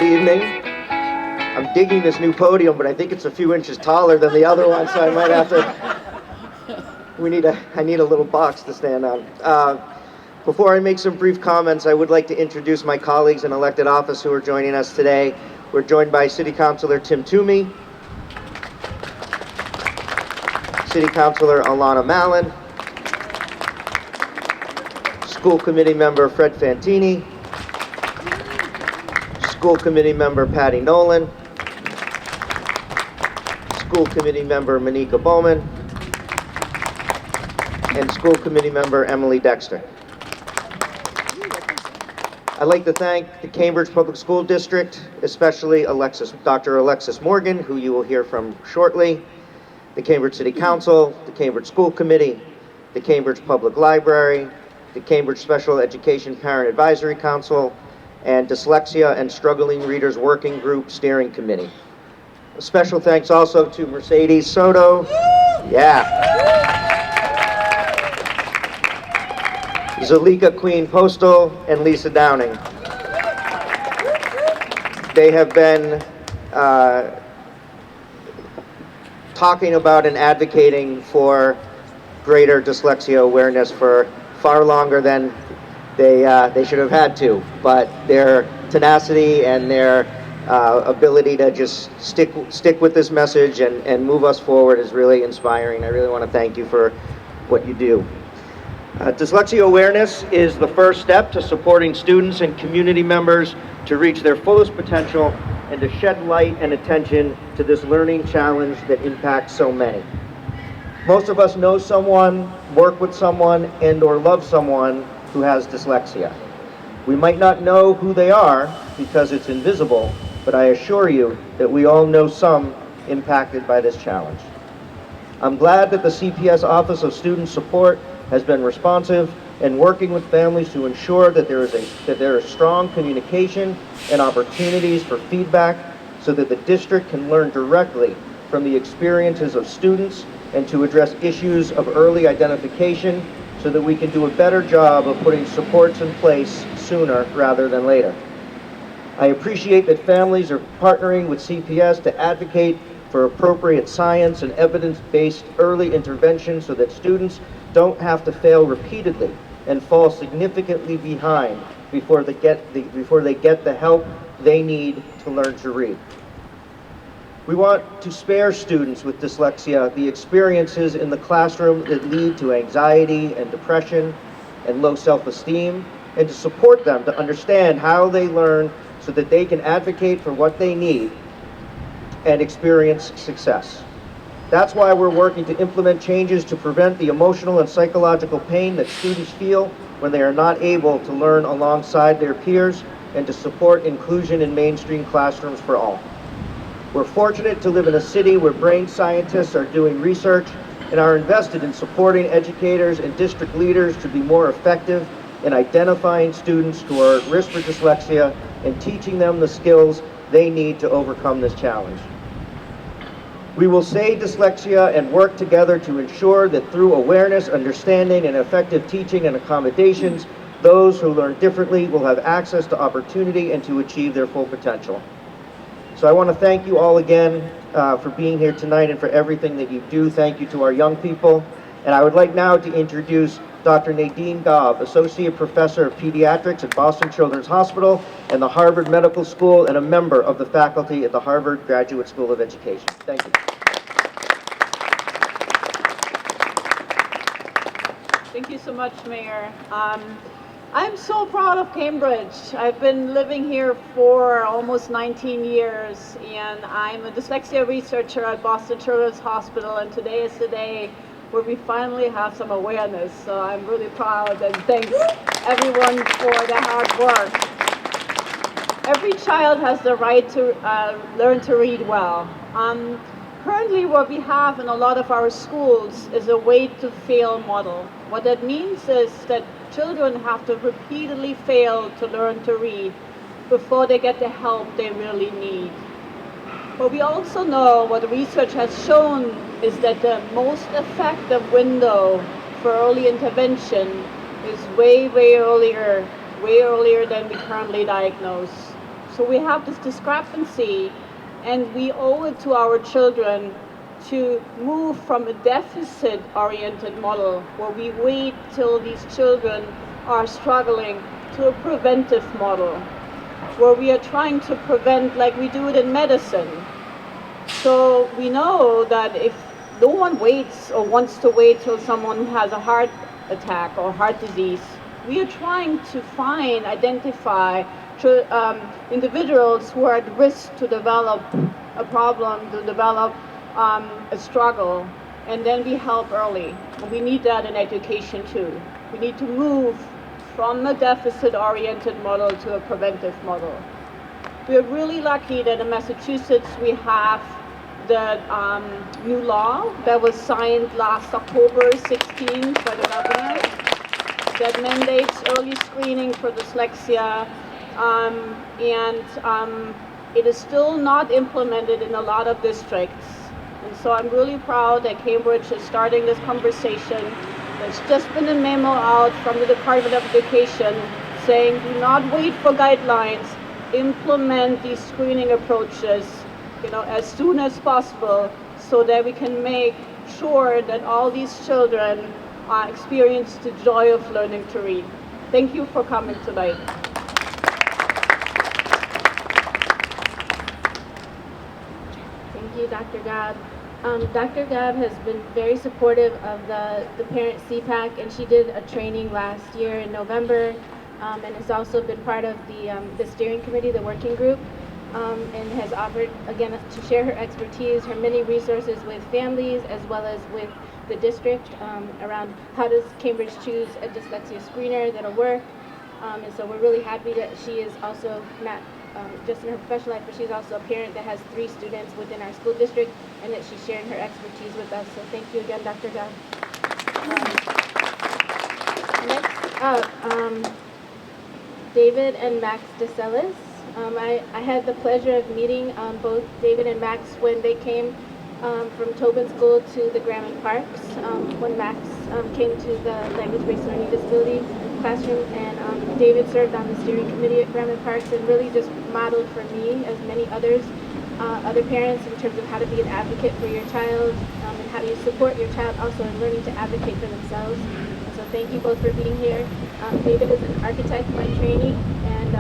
Good evening. I'm digging this new podium, but I think it's a few inches taller than the other one, so I might have to... I need a little box to stand on. Before I make some brief comments, I would like to introduce my colleagues in elected office who are joining us today. We're joined by City Councilor Tim Toomey, City Councilor Alana Mallon, School Committee Member Fred Fantini, School Committee Member Patty Nolan, School Committee Member Monica Bowman, and School Committee Member Emily Dexter. I'd like to thank the Cambridge Public School District, especially Dr. Alexis Morgan, who you will hear from shortly, the Cambridge City Council, the Cambridge School Committee, the Cambridge Public Library, the Cambridge Special Education Parent Advisory Council, and Dyslexia and Struggling Readers Working Group Steering Committee. A special thanks also to Mercedes Soto. Yeah. Zalika Queen Postal and Lisa Downing. They have been talking about and advocating for greater dyslexia awareness for far longer than they should have had to, but their tenacity and their ability to just stick with this message and move us forward is really inspiring. I really want to thank you for what you do. Dyslexia awareness is the first step to supporting students and community members to reach their fullest potential and to shed light and attention to this learning challenge that impacts so many. Most of us know someone, work with someone, and/or love someone who has dyslexia. We might not know who they are because it's invisible, but I assure you that we all know some impacted by this challenge. I'm glad that the CPS Office of Student Support has been responsive and working with families to ensure that there is strong communication and opportunities for feedback so that the district can learn directly from the experiences of students and to address issues of early identification so that we can do a better job of putting supports in place sooner rather than later. I appreciate that families are partnering with CPS to advocate for appropriate science and evidence-based early intervention so that students don't have to fail repeatedly and fall significantly behind before they get the help they need to learn to read. We want to spare students with dyslexia the experiences in the classroom that lead to anxiety and depression and low self-esteem, and to support them to understand how they learn so that they can advocate for what they need and experience success. That's why we're working to implement changes to prevent the emotional and psychological pain that students feel when they are not able to learn alongside their peers and to support inclusion in mainstream classrooms for all. We're fortunate to live in a city where brain scientists are doing research and are invested in supporting educators and district leaders to be more effective in identifying students who are at risk for dyslexia and teaching them the skills they need to overcome this challenge. We will say dyslexia and work together to ensure that through awareness, understanding, and effective teaching and accommodations, those who learn differently will have access to opportunity and to achieve their full potential. So I want to thank you all again for being here tonight and for everything that you do. Thank you to our young people. And I would like now to introduce Dr. Nadine Gaub, Associate Professor of Pediatrics at Boston Children's Hospital and the Harvard Medical School, and a member of the faculty at the Harvard Graduate School of Education. Thank you. Thank you so much, Mayor. I'm so proud of Cambridge. I've been living here for almost 19 years, and I'm a dyslexia researcher at Boston Children's Hospital, and today is the day where we finally have some awareness. So I'm really proud, and thanks everyone for their hard work. Every child has the right to learn to read well. Currently what we have in a lot of our schools is a wait to fail model. What that means is that children have to repeatedly fail to learn to read before they get the help they really need. But we also know what the research has shown is that the most effective window for early intervention is way earlier than we currently diagnose. So we have this discrepancy, and we owe it to our children to move from a deficit-oriented model where we wait till these children are struggling to a preventive model where we are trying to prevent like we do it in medicine. So we know that if no one waits or wants to wait till someone has a heart attack or heart disease, we are trying to identify individuals who are at risk to develop a problem, to develop a struggle, and then we help early. And we need that in education too. We need to move from a deficit-oriented model to a preventive model. We're really lucky that in Massachusetts we have the new law that was signed last October 16th by the governor that mandates early screening for dyslexia, and it is still not implemented in a lot of districts. And so I'm really proud that Cambridge is starting this conversation. There's just been a memo out from the Department of Education saying do not wait for guidelines, implement these screening approaches as soon as possible so that we can make sure that all these children experience the joy of learning to read. Thank you for coming tonight. Thank you, Dr. Gab. Dr. Gab has been very supportive of the parent CPAC, and she did a training last year in November, and has also been part of the steering committee, the working group, and has offered, again, to share her expertise, her many resources with families as well as with the district around how does Cambridge choose a dyslexia screener that'll work. And so we're really happy that she is also not just in her professional life, but she's also a parent that has 3 students within our school district, and that she's sharing her expertise with us. So thank you again, Dr. Gab. Next up, David and Max DeSellis. I had the pleasure of meeting both David and Max when they came from Tobin School to the Graham Parks, when Max came to the language-based learning disability classroom, and David served on the steering committee at Graham Parks and really just modeled for me, as many others, other parents, in terms of how to be an advocate for your child, and how do you support your child also in learning to advocate for themselves. And so thank you both for being here. David is an architect by training and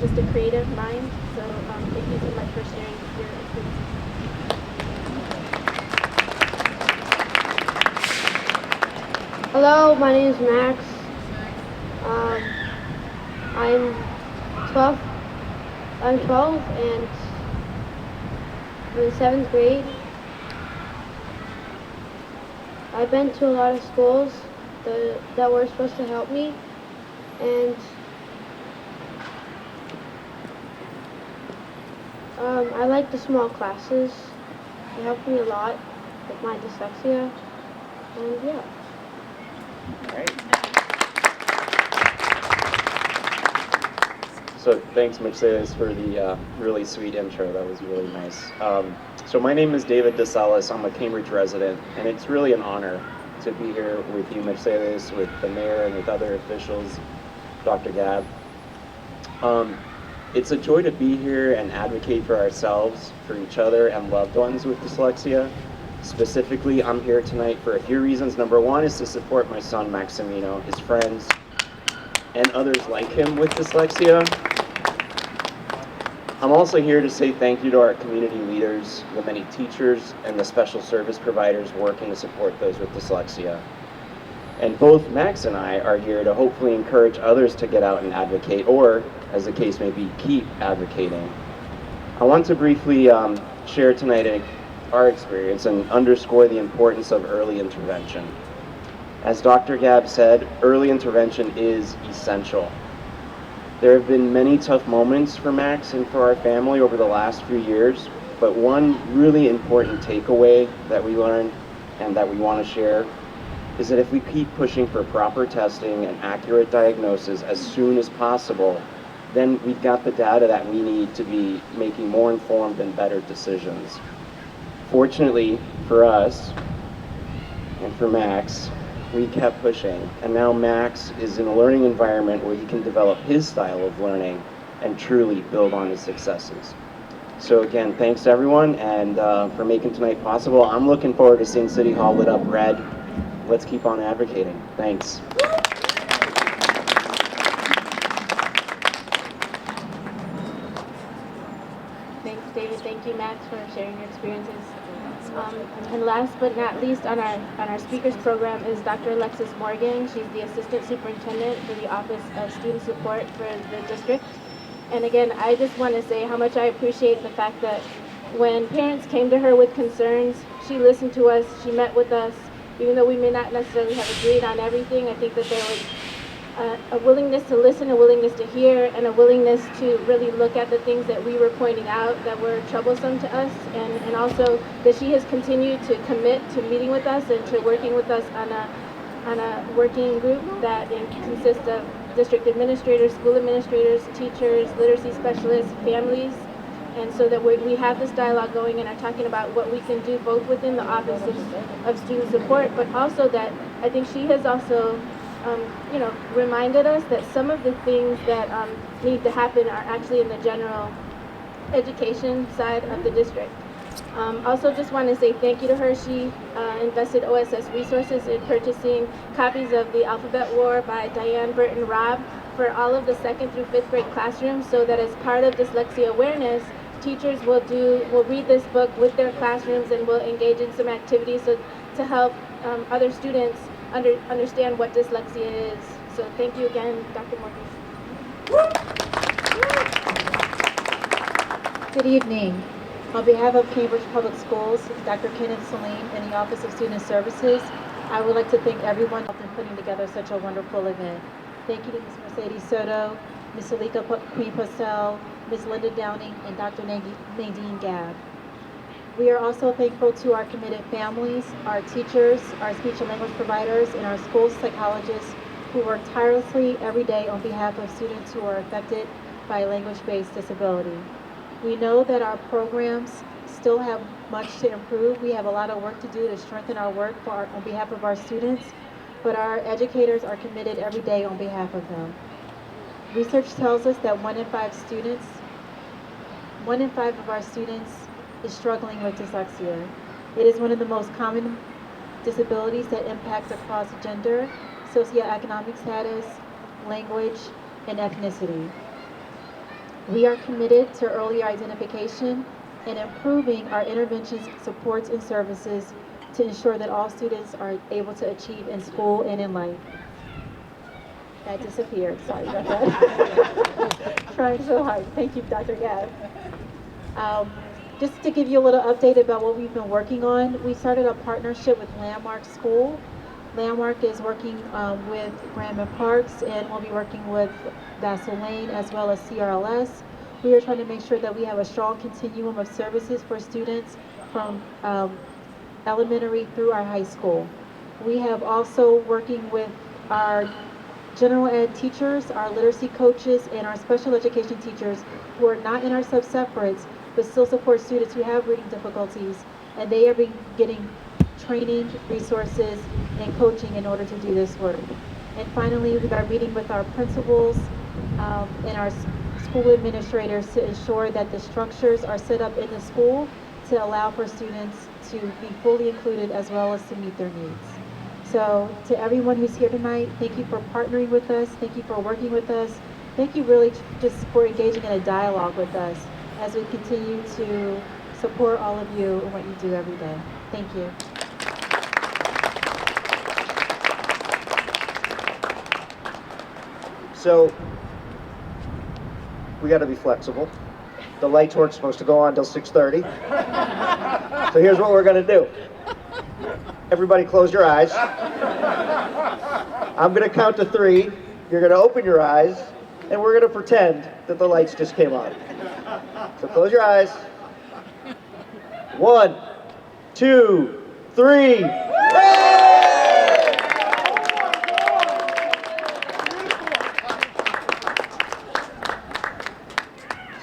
just a creative mind, so thank you so much for sharing your experiences. Hello, my name is Max. I'm 12 and I'm in 7th grade. I've been to a lot of schools that were supposed to help me, and I like the small classes. They helped me a lot with my dyslexia, and yeah. All right. So thanks, Mercedes, for the really sweet intro. That was really nice. So my name is David DeSalis. I'm a Cambridge resident, and it's really an honor to be here with you, Mercedes, with the mayor, and with other officials, Dr. Gab. It's a joy to be here and advocate for ourselves, for each other, and loved ones with dyslexia. Specifically, I'm here tonight for a few reasons. Number one is to support my son, Maximino, his friends, and others like him with dyslexia. I'm also here to say thank you to our community leaders, the many teachers, and the special service providers working to support those with dyslexia. And both Max and I are here to hopefully encourage others to get out and advocate, or, as the case may be, keep advocating. I want to briefly share tonight our experience and underscore the importance of early intervention. As Dr. Gab said, early intervention is essential. There have been many tough moments for Max and for our family over the last few years, but one really important takeaway that we learned and that we want to share is that if we keep pushing for proper testing and accurate diagnosis as soon as possible, then we've got the data that we need to be making more informed and better decisions. Fortunately for us and for Max, we kept pushing, and now Max is in a learning environment where he can develop his style of learning and truly build on his successes. So again, thanks to everyone and for making tonight possible. I'm looking forward to seeing City Hall lit up red. Let's keep on advocating. Thanks. Thanks, David. Thank you, Max, for sharing your experiences. And last but not least on our speakers program is Dr. Alexis Morgan. She's the Assistant Superintendent for the Office of Student Support for the district. And again, I just want to say how much I appreciate the fact that when parents came to her with concerns, she listened to us, she met with us. Even though we may not necessarily have agreed on everything, I think that there was a willingness to listen, a willingness to hear, and a willingness to really look at the things that we were pointing out that were troublesome to us, and also that she has continued to commit to meeting with us and to working with us on a working group that consists of district administrators, school administrators, teachers, literacy specialists, families, and so that we have this dialogue going and are talking about what we can do both within the Office of Student Support, but also that I think she has also reminded us that some of the things that need to happen are actually in the general education side of the district. Also just want to say thank you to her. She invested OSS resources in purchasing copies of The Alphabet War by Diane Burton Robb for all of the 2nd through 5th grade classrooms, so that as part of dyslexia awareness, teachers will read this book with their classrooms and will engage in some activities to help other students understand what dyslexia is. So thank you again, Dr. Morgan. Good evening. On behalf of Cambridge Public Schools, Dr. Kenneth Salim, and the Office of Student Services, I would like to thank everyone for putting together such a wonderful event. Thank you to Ms. Mercedes Soto, Ms. Salika Queen-Postel, Ms. Linda Downing, and Dr. Nadine Gabb. We are also thankful to our committed families, our teachers, our speech and language providers, and our school psychologists who work tirelessly every day on behalf of students who are affected by a language-based disability. We know that our programs still have much to improve. We have a lot of work to do to strengthen our work on behalf of our students, but our educators are committed every day on behalf of them. Research tells us that 1 in 5 of our students is struggling with dyslexia. It is one of the most common disabilities that impact across gender, socioeconomic status, language, and ethnicity. We are committed to early identification and improving our interventions, supports, and services to ensure that all students are able to achieve in school and in life. That disappeared, sorry about that. Trying so hard. Thank you, Dr. Gabb. Just to give you a little update about what we've been working on, we started a partnership with Landmark School. Landmark is working with Grandma Parks, and we'll be working with Vassal Lane as well as CRLS. We are trying to make sure that we have a strong continuum of services for students from elementary through our high school. We have also working with our general ed teachers, our literacy coaches, and our special education teachers who are not in our sub-separates but still support students who have reading difficulties, and they are getting training, resources, and coaching in order to do this work. And finally, we are meeting with our principals and our school administrators to ensure that the structures are set up in the school to allow for students to be fully included as well as to meet their needs. So to everyone who's here tonight, thank you for partnering with us. Thank you for working with us. Thank you really just for engaging in a dialogue with us as we continue to support all of you in what you do every day. Thank you. So we got to be flexible. The lights weren't supposed to go on until 6:30. So here's what we're going to do. Everybody close your eyes. I'm going to count to 3. You're going to open your eyes, and we're going to pretend that the lights just came on. So close your eyes. 1, 2, 3.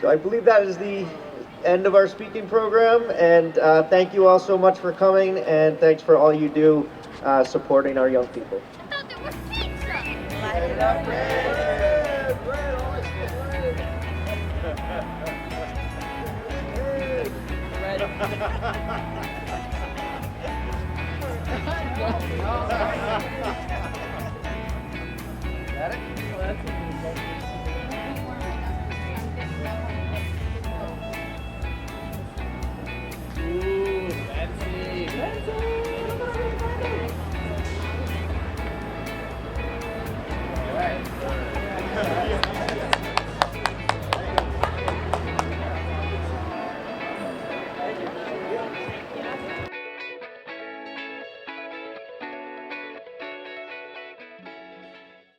So I believe that is the end of our speaking program, and thank you all so much for coming, and thanks for all you do supporting our young people. I thought there was pizza. Light it up, red.